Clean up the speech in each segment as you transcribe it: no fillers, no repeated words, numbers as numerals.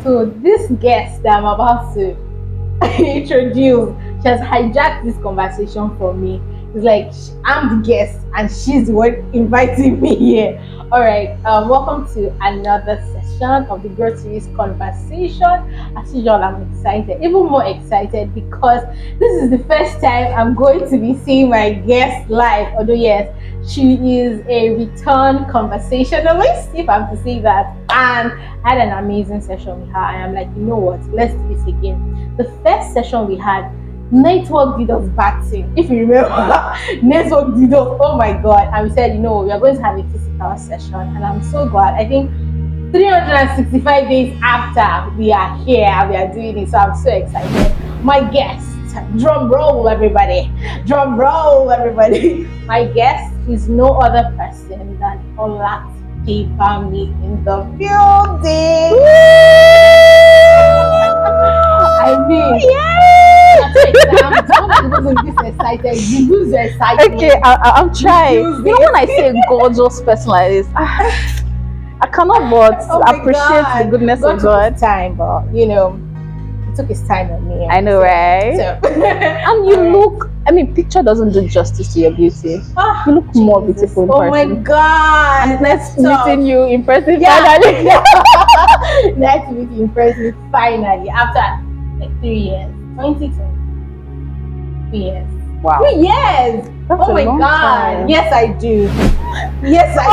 So this guest that I'm about to introduce, she has hijacked this conversation for me. It's like I'm the guest and she's the one inviting me here. All right, welcome to another session of the Growth Series conversation. As usual, I'm excited, even more excited because this is the first time I'm going to be seeing my guest live. Although yes, she is a return conversationalist, if I'm to say that, and I had an amazing session with her. And I'm like, you know what? Let's do this again. The first session we had, network did us bad thing. If you remember, network did us. Oh my god! And we said, you know, we are going to have a physical session, and I'm so glad. I think 365 days after we are here, we are doing it. So I'm so excited. My guest, drum roll, everybody! Drum roll, everybody! My guest is no other person than Olatide family in the building. I mean, I'm wasn't this excited. You lose your excitement. Okay, I'm trying. You know, when I say a gorgeous person like this, I cannot but appreciate the goodness of God. Time, but you know, it took his time on me. I know, right? So. And you look. I mean, picture doesn't do justice to your beauty. You look more beautiful in person. Oh my God! And nice meeting you in person finally. Nice to meet you in person finally after like 3 years. 2020. 3 years. Wow. 3 years. That's oh my God. Time. Yes, I do. Yes, I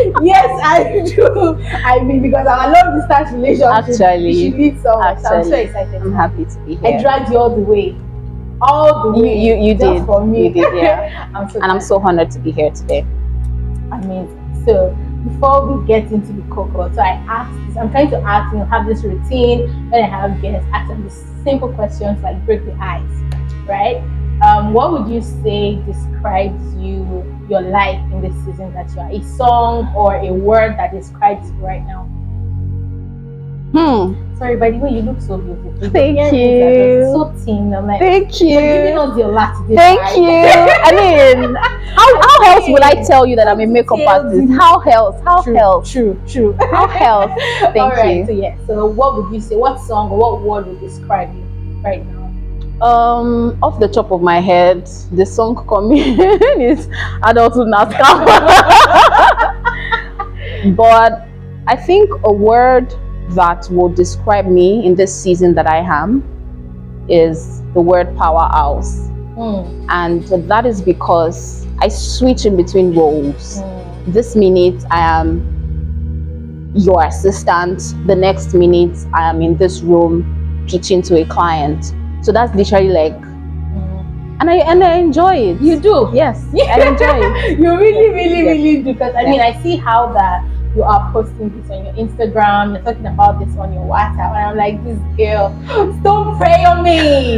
do. Yes, I do. I mean, because I'm a long distance relationship. Actually, she needs someone. So I'm so excited. I'm happy to be here. I dragged you all the way. All the way. You did. For me. You did, yeah. I'm so honored to be here today. Amazing. So before we get into the cocoa, so I asked this, I'm trying to ask, you know, have this routine when I have guests, ask them these simple questions like break the ice, right? What would you say describes you, your life in this season that you are? A song or a word that describes you right now? Sorry, by the way, you look so beautiful. Thank you. So thin. I'm like, thank you. You're giving us your Olatide. Thank you. I mean, how else would I tell you that I'm a makeup artist? How else? How else? True. How else? Thank All right, you. So yeah. So what would you say? What song or what word would describe you right now? Off the top of my head, the song coming is Adulthood NASCAR. But I think a word that will describe me in this season that I am is the word powerhouse. And that is because I switch in between roles. This minute I am your assistant, the next minute I am in this room pitching to a client. So that's literally like, and I enjoy it. You do? Yes, I enjoy it. You really do, because I mean, I see how that you are posting this on your Instagram, you're talking about this on your WhatsApp, and I'm like, this girl, don't pray on me.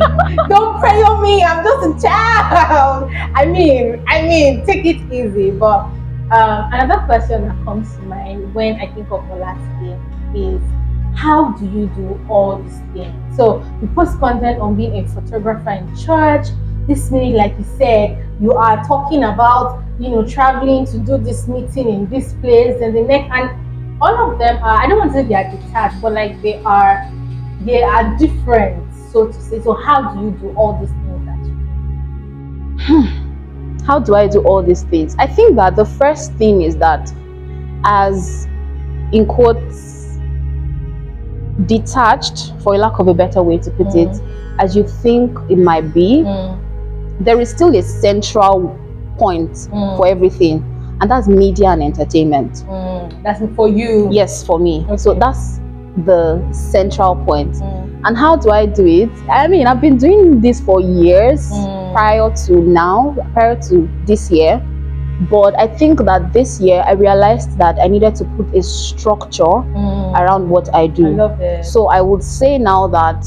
Don't pray on me. I'm just a child. I mean, take it easy. But another question that comes to mind when I think of Olatide is, how do you do all these things? So you post content on being a photographer in church. This minute, like you said, you are talking about, you know, traveling to do this meeting in this place and the next, and all of them are, I don't want to say they are detached, but like they are different, so to say. So how do you do all these things that you do? How do I do all these things? I think that the first thing is that, as in quotes, detached, for a lack of a better way to put it, as you think it might be, there is still a central point for everything, and that's media and entertainment. That's for you? Yes, for me. Okay. So that's the central point. And how do I do it? I mean, I've been doing this for years prior to this year. But I think that this year I realized that I needed to put a structure around what I do. I love it. So I would say now that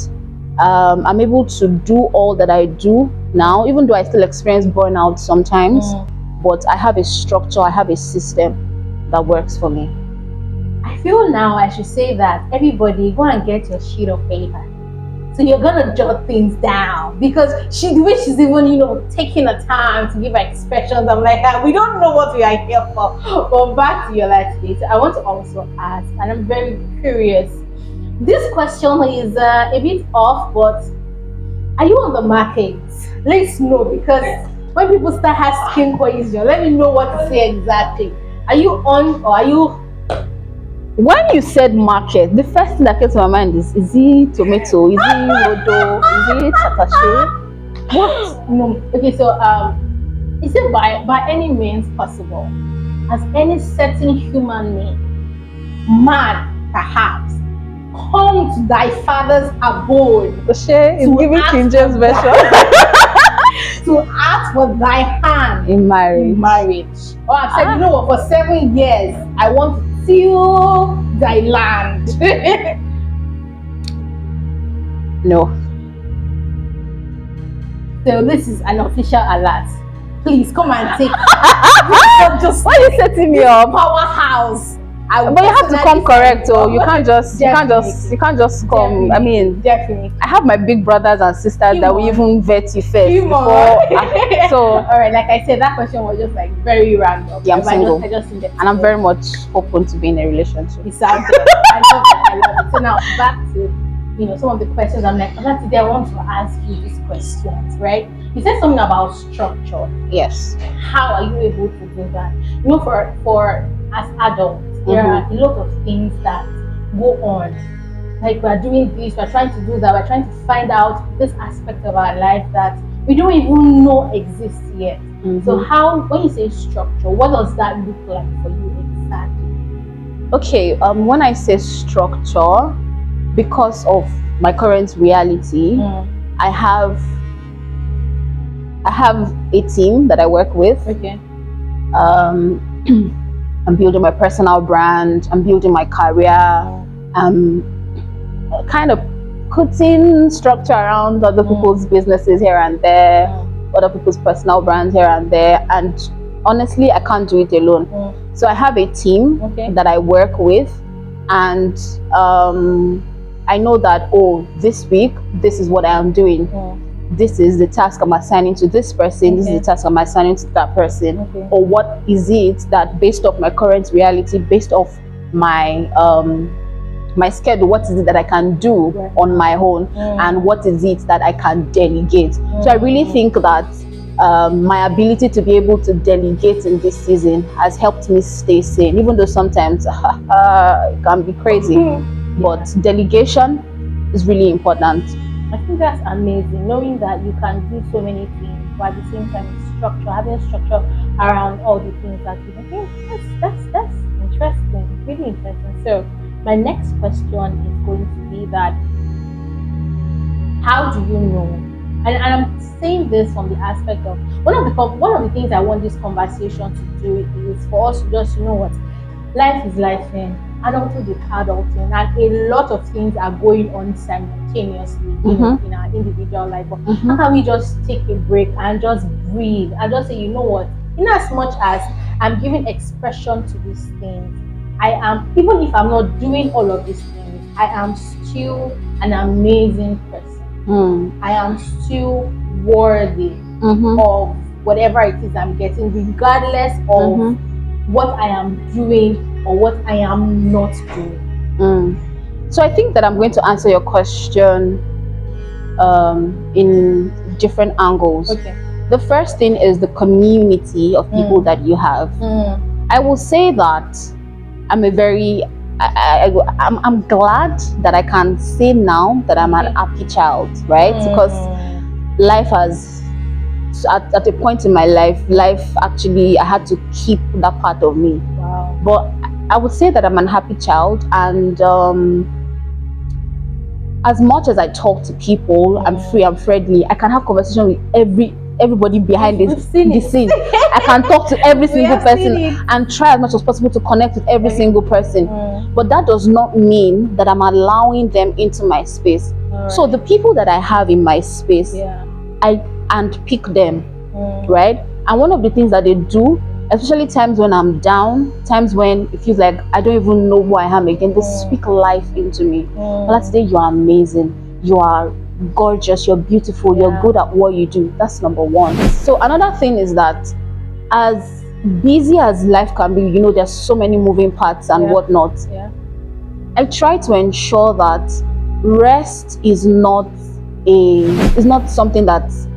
I'm able to do all that I do now, even though I still experience burnout sometimes, but I have a structure, I have a system that works for me. I feel now I should say that everybody go and get your sheet of paper. So you're gonna jot things down because the way she's even, taking the time to give her expressions. I'm like, we don't know what we are here for. But back to your last date, I want to also ask, and I'm very curious. This question is a bit off, but are you on the market? Let's know, because when people start asking questions, let me know what to say exactly. Are you on, or are you? When you said market, the first thing that came to my mind is it tomato? Is it rodo? Is it tatache? What? No. Okay, so is it by any means possible? Has any certain human being, man perhaps, come to thy father's abode? Oshe is giving King James version. To ask for thy hand in marriage. Or I've said, you know what, for 7 years, I want to till thy land. No. So this is an official alert. Please come and take. Just why are you setting me up? Powerhouse. But you have to come correct, or you can't just come. Definitely. I mean, definitely. I have my big brothers and sisters that will even vet you first so all right, like I said, that question was just like very random. Yeah, I'm single. I just and I'm very much open to being in a relationship. It's out there. I love it. So now back to some of the questions. I'm like, today I want to ask you these questions, right? You said something about structure. Yes. How are you able to do that? For as adults, there are a lot of things that go on. Like we're doing this, we're trying to do that, we're trying to find out this aspect of our life that we don't even know exists yet. So when you say structure, what does that look like for you exactly? Okay, when I say structure, because of my current reality, I have a team that I work with. Okay. I'm building my personal brand, I'm building my career, kind of putting structure around other people's businesses here and there, other people's personal brands here and there, and honestly I can't do it alone. So I have a team that I work with, and I know that this week this is what I am doing. This is the task I'm assigning to this person, this is the task I'm assigning to that person, or what is it that, based off my current reality, based off my my schedule, what is it that I can do on my own, and what is it that I can delegate. So I really think that my ability to be able to delegate in this season has helped me stay sane, even though sometimes it can be crazy. But delegation is really important. I think that's amazing, knowing that you can do so many things, but at the same time, having structure around all the things that you do. That's interesting, really interesting. So my next question is going to be that, how do you know? And I'm saying this from the aspect of one of the things I want this conversation to do is for us to just, life is life, and adulthood is adulting, and a lot of things are going on simultaneously in our individual life. But how can we just take a break and just breathe and just say, in as much as I'm giving expression to these things, I am, even if I'm not doing all of these things, I am still an amazing person. I am still worthy of whatever it is I'm getting, regardless of what I am doing or what I am not doing. So I think that I'm going to answer your question in different angles. The first thing is the community of people that you have. I will say that I'm I'm glad that I can say now that I'm an happy child, right? Because life has, at a point in my life actually, I had to keep that part of me. But I would say that I'm an happy child, and as much as I talk to people, I'm free, I'm friendly, I can have conversation with everybody behind the scene. I can talk to every single person and try as much as possible to connect with every single person. But that does not mean that I'm allowing them into my space. So the people that I have in my space, I handpick them, right? And one of the things that they do, especially times when I'm down, times when it feels like I don't even know who I am again, they speak life into me. Olatide, you are amazing. You are gorgeous, you're beautiful, you're good at what you do. That's number one. So another thing is that as busy as life can be, you know, there's so many moving parts and whatnot. I try to ensure that rest is not something that's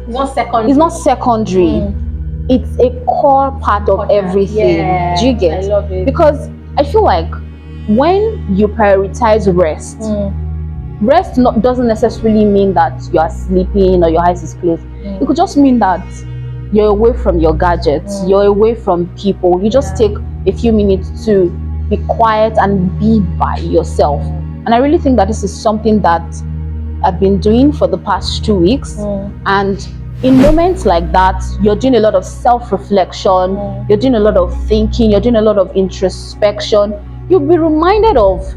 it's not secondary. It's a core part of everything. Do you get? I love it. Because I feel like when you prioritize rest, doesn't necessarily mean that you are sleeping or your eyes is closed. It could just mean that you're away from your gadgets, you're away from people. You just take a few minutes to be quiet and be by yourself. And I really think that this is something that I've been doing for the past 2 weeks. And in moments like that, you're doing a lot of self-reflection, you're doing a lot of thinking, you're doing a lot of introspection. You'll be reminded of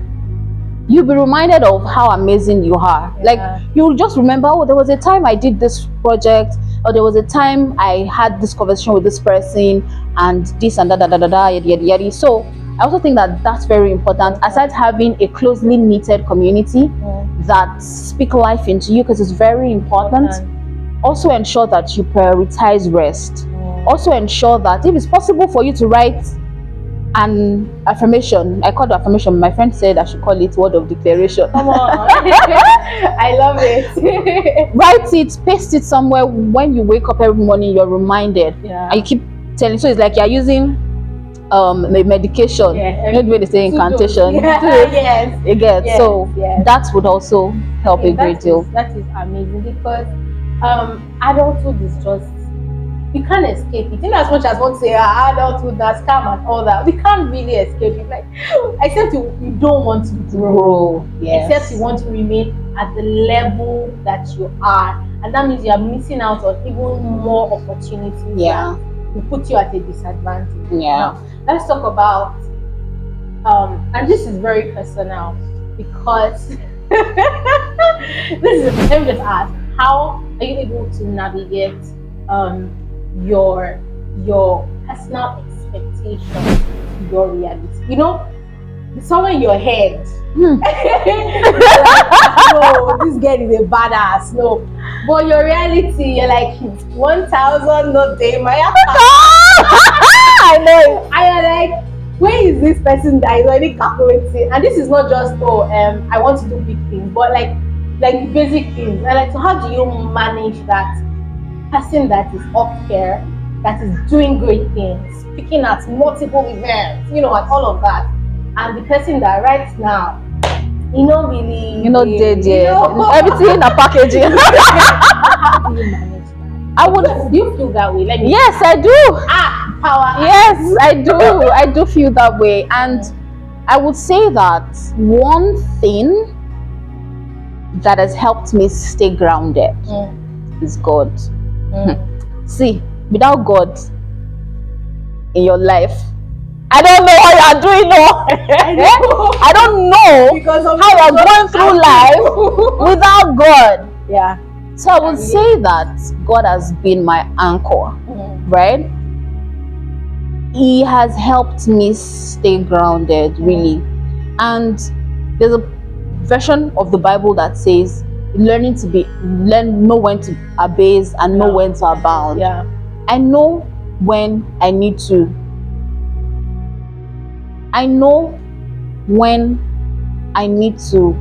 how amazing you are. Like, you'll just remember, oh, there was a time I did this project, or there was a time I had this conversation with this person, and this and yada. So I also think that that's very important, aside having a closely knitted community that speak life into you, because it's very important. Also ensure that you prioritize rest. Also ensure that if it's possible for you to write an affirmation, I call it affirmation, my friend said I should call it word of declaration. Come on. I love it. Write it, paste it somewhere. When you wake up every morning, you're reminded. And you keep telling, so it's like you're using medication. You know the way they say incantation. So that would also help a great deal. That is amazing, because adulthood is just, you can't escape it. In as much as one say adulthood, that's scam and all that, we can't really escape it. Like, except you don't want to grow. Except you want to remain at the level that you are, and that means you are missing out on even more opportunities. That will put you at a disadvantage. Now, let's talk about and this is very personal, because let me just ask, how are you able to navigate your personal expectations to your reality? You know, somewhere in your head, like, no, this girl is a badass. No, but your reality, you're like 1,000 no day, my I know. And you're like, where is this person that is already calculating? And this is not just I want to do big things, but like basic things. And like, so how do you manage that person that is up here, that is doing great things, speaking at multiple events, you know, and all of that, and the person that right now, everything in a packaging. How do you manage that? Do you feel that way? Yes, I do. Power. Yes, I do. I do feel that way. And I would say that one thing that has helped me stay grounded is God. See, without God in your life, I don't know how you are doing. I don't know how you are going through life without God. So I would say that God has been my anchor, right? He has helped me stay grounded, really. And there's a version of the Bible that says, know when to abase and know when to abound. I know when I need to. I know when I need to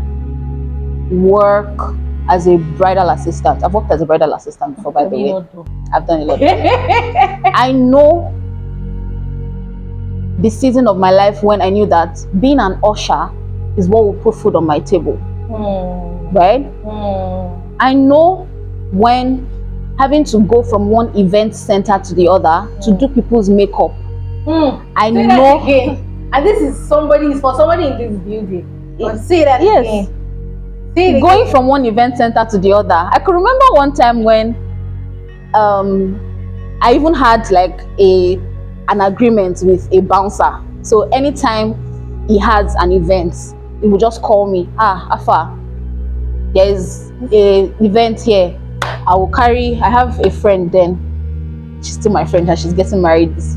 work as a bridal assistant. I've worked as a bridal assistant before, by the way. I've done a lot. I know the season of my life when I knew that being an usher is what will put food on my table. Right? I know when having to go from one event center to the other to do people's makeup. I know. And this is for somebody in this building. But say that again. Going from one event center to the other. I could remember one time when I even had like an agreement with a bouncer. So anytime he has an event, he would just call me. Afa, there's an event here. I have a friend then. She's still my friend and she's getting married this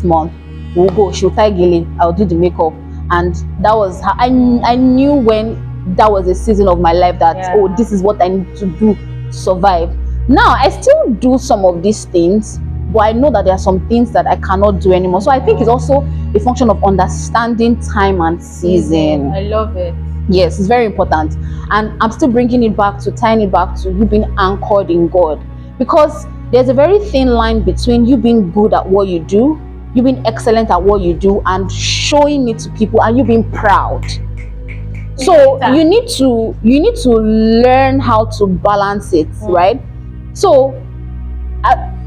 month. We'll go, she'll tie gele, I'll do the makeup. And that was how I knew when that was a season of my life that, Yeah. oh, this is what I need to do to survive. Now I still do some of these things, but I know that there are some things that I cannot do anymore. So I think it's also a function of understanding time and season. I love it. Yes, it's very important. And I'm still bringing it back to, tying it back to you being anchored in God. Because there's a very thin line between you being good at what you do, you being excellent at what you do, and showing it to people, and you being proud. So you need to learn how to balance it, right? So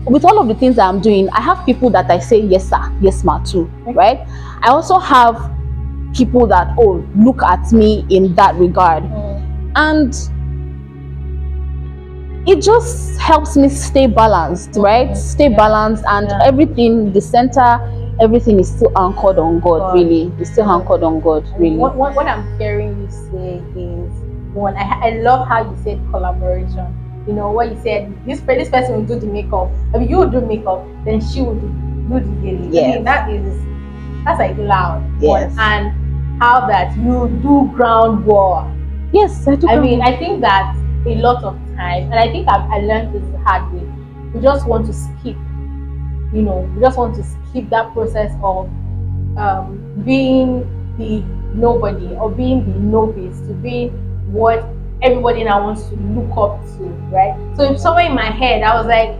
with all of the things that I'm doing, I have people that I say yes sir, yes ma to, right? I also have people that, oh, look at me in that regard, and it just helps me stay balanced, right? Stay balanced, and everything, the center, everything is still anchored on God. Really, it's still anchored on God. Really. What I'm hearing you say is, one, I love how you said collaboration. You know what you said. This person will do the makeup. I mean, you will do makeup, then she will do the daily. Yes. I mean, that's like loud. Yes. And how that you do groundwork. Yes, I do. I mean, I think that a lot of time, and I think I learned this the hard way. We just want to skip. We just want to skip that process of being the nobody or being the novice to be what everybody now wants to look up to, right? So if somewhere in my head I was like,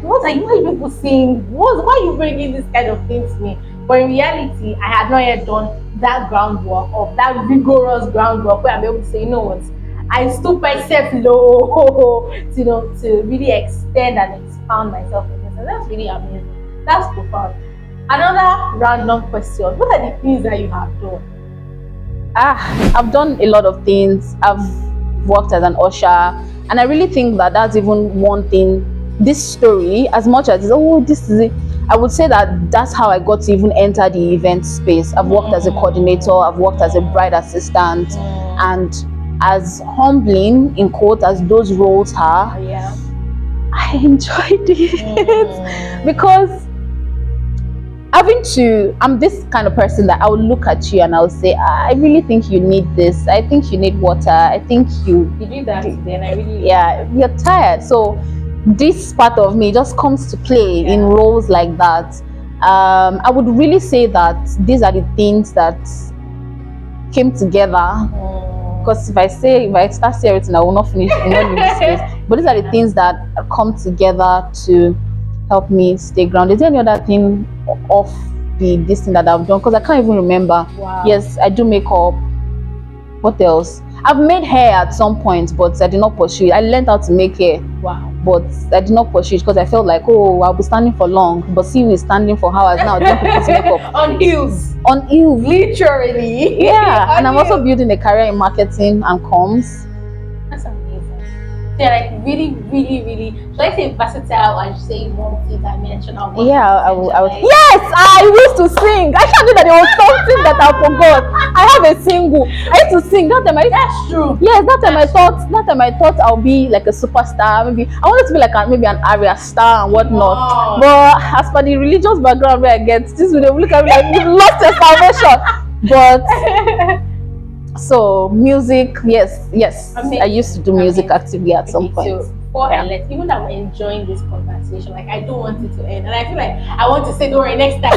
what are you people saying? Why are you bringing this kind of thing to me? But in reality, I had not yet done that groundwork, of that rigorous groundwork where I'm able to say, you know what, I stoop myself low, to really extend and expand myself in this. And that's really amazing. That's profound. Another random question. What are the things that you have done? I've done a lot of things. I've worked as an usher, and I really think that that's even one thing. This story, as much as this is it, I would say that that's how I got to even enter the event space. I've worked as a coordinator, I've worked as a bride assistant, and as humbling in quote as those roles are, I enjoyed it because I'm this kind of person that I will look at you and I'll say, I really think you need this. I think you need water. I think you did that today, and I really you're tired. So this part of me just comes to play in roles like that. I would really say that these are the things that came together. Because if I start saying everything, I will not finish. I will not leave this space. But these are the things that come together to help me stay grounded. Is there any other thing of this thing that I've done? Because I can't even remember. Wow. Yes, I do makeup. What else? I've made hair at some point, but I did not pursue it. I learned how to make hair. Wow. But I did not pursue it because I felt like, oh, I'll be standing for long. But see me standing for hours now doing people's makeup. On heels. On heels. Literally. Yeah. And I'm also building a career in marketing and comms. That's amazing. They're like really, really, really, should I say versatile and say multi-dimensional? Yeah, I will. Yes, I used to sing. I can't do that. There was something that I forgot. I have a single. I used to sing. That's true. Yes, that time I thought I'll be like a superstar. Maybe I wanted to be like maybe an area star and whatnot. Wow. But as for the religious background where I get, this will look at me like you've lost your salvation. But so music, yes. I used to do music actively at some point. So even that we're enjoying this conversation, like I don't want it to end, and I feel like I want to say, don't worry, next time.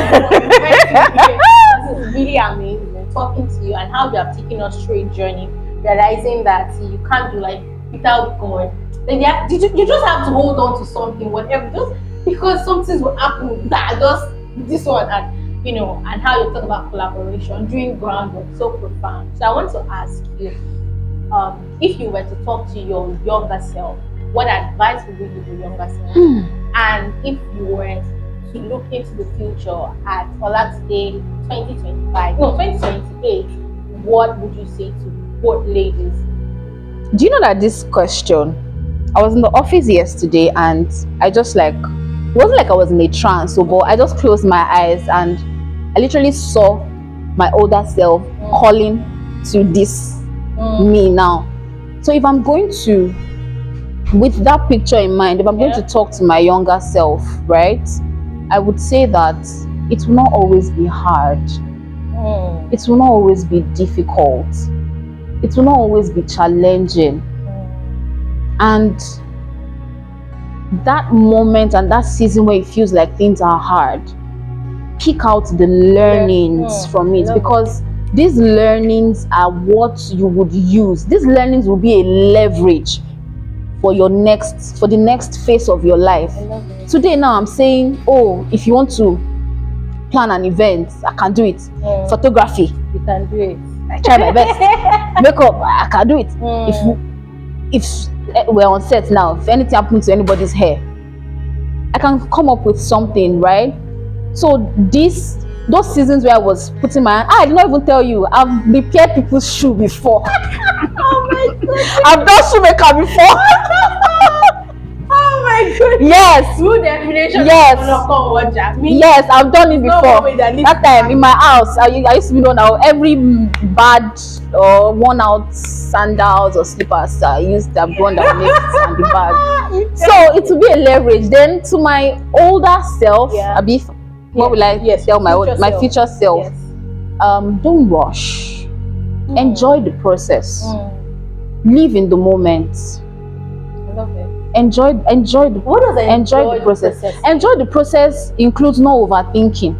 This is really amazing talking to you and how you have taken us through a journey, realizing that you can't do life without God. Then you just have to hold on to something, whatever, just because some things will happen that just this one and how you talk about collaboration, doing groundwork, so profound. So I want to ask you, if you were to talk to your younger self, what advice would you give your younger self? And if you were to look into the future at Olatide 2028, what would you say to both ladies? Do you know that this question, I was in the office yesterday and I just it wasn't like I was in a trance, but I just closed my eyes and I literally saw my older self calling to this me now. So if I'm going to, with that picture in mind, if I'm going to talk to my younger self, right, I would say that it will not always be hard. It will not always be difficult. it will not always be challenging. And that moment and that season where it feels like things are hard, pick out the learnings from it, because these learnings are what you would use. These learnings will be a leverage for the next phase of your life. Today now I'm saying, oh, if you want to plan an event, I can do it. Photography, You can do it. I try my best. Makeup, I can do it. If we're on set now, if anything happens to anybody's hair, I can come up with something, right? So those seasons where I was putting my hand, I did not even tell you, I've repaired people's shoe before. Oh my goodness. I've done shoemaker before. Oh my goodness. Yes. True definition. Yes. Yes, I've done it before. That time in my house, I used to be known now. Every bad or worn out sandals or slippers, I used to burn down it and the bag. So it will be a leverage. Then to my older self, what will I tell my future self? Yes. Don't rush. Enjoy the process. Live in the moment. I love it. Enjoy the What does enjoy the process. Enjoy the process includes not overthinking.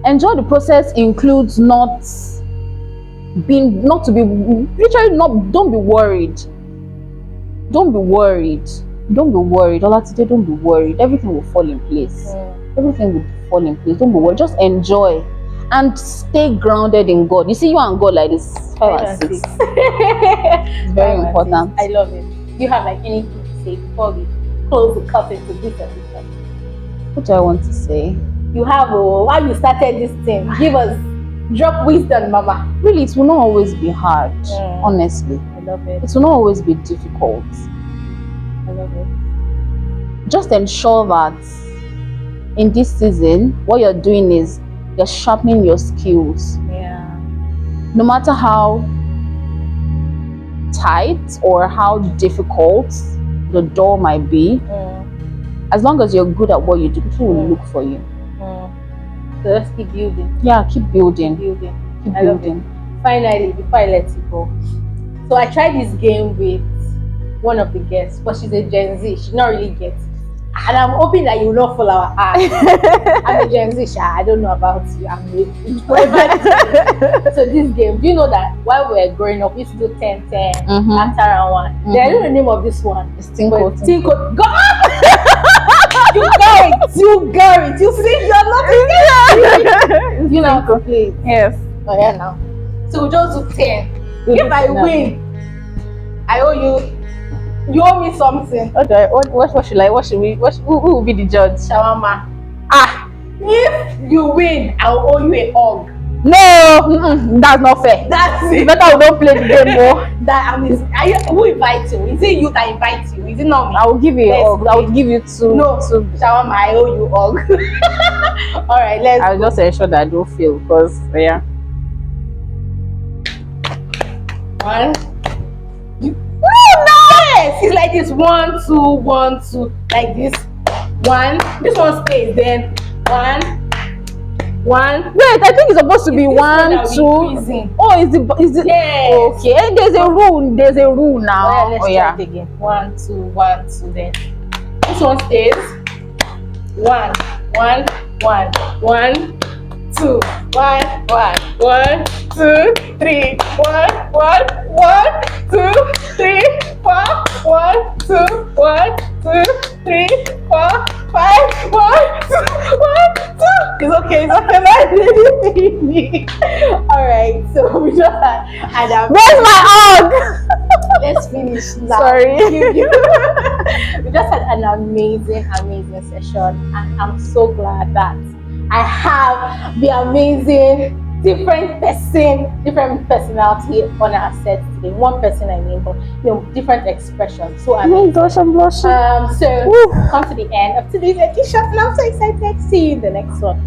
Enjoy the process includes don't be worried. Don't be worried. Olatide, don't be worried. Everything will fall in place. Everything will fall in place. Don't be worried. Just enjoy and stay grounded in God. You see, you and God like this 5 and 6. It's very important. I love it. Do you have like anything to say before we close the curtain to this episode? What do I want to say? You have why you started this thing. Give us, drop wisdom, Mama. Really, it will not always be hard. Honestly, I love it. It will not always be difficult. I love it. Just ensure that in this season, what you're doing is you're sharpening your skills. Yeah. No matter how tight or how difficult the door might be, as long as you're good at what you do, people will look for you. So let's keep building. Yeah, keep building. Keep building. Finally, before I let you go, so I tried this game with one of the guests, but she's a Gen Z. She not really gets it. And I'm hoping that you will not follow her. I'm a Gen Z, I don't know about you. I'm so this game, do you know that while we were growing up, we used to do 10-10 after round 1. I don't know the name of this one. It's Tinko. You got it. You see, you're not you know how to play. Yes. Oh yeah, now. So we just do 10. If I win, I owe you. You owe me something. Okay. What should I? Who will be the judge? Shawarma. If you win, I'll owe you a hug. No, that's not fair. That's it. Better we don't play the game more. Who invites you? Is it you that invites you? Is it not me? I will give you a hug. I will give you two. No, Shawarma, I owe you hug. All right, let's. I'll just ensure that I don't fail, because yeah. 1. Yes, it's like this. 1, 2, 1, 2, like this. 1. This one stays. Then 1. Wait, I think it's supposed to be 1, 2. Oh, is it? Yes. Okay. And there's a rule. There's a rule now. Let's try it again. 1, 2, 1, 2. Then this one stays. 1, 2, 1, 2, 3, 1, 2, 3, 4, 1, 2, 1, 2, 3, 4, 5, 1, 2, 1, 2. It's okay. Alright, so we just had Where's my hug? Let's finish now. Sorry. We just had an amazing session, and I'm so glad that I have the amazing different personality on our set today. One person I mean, but different expressions. So Oh my gosh, I'm blushing. So come to the end of today's edition, and I'm so excited to see you in the next one.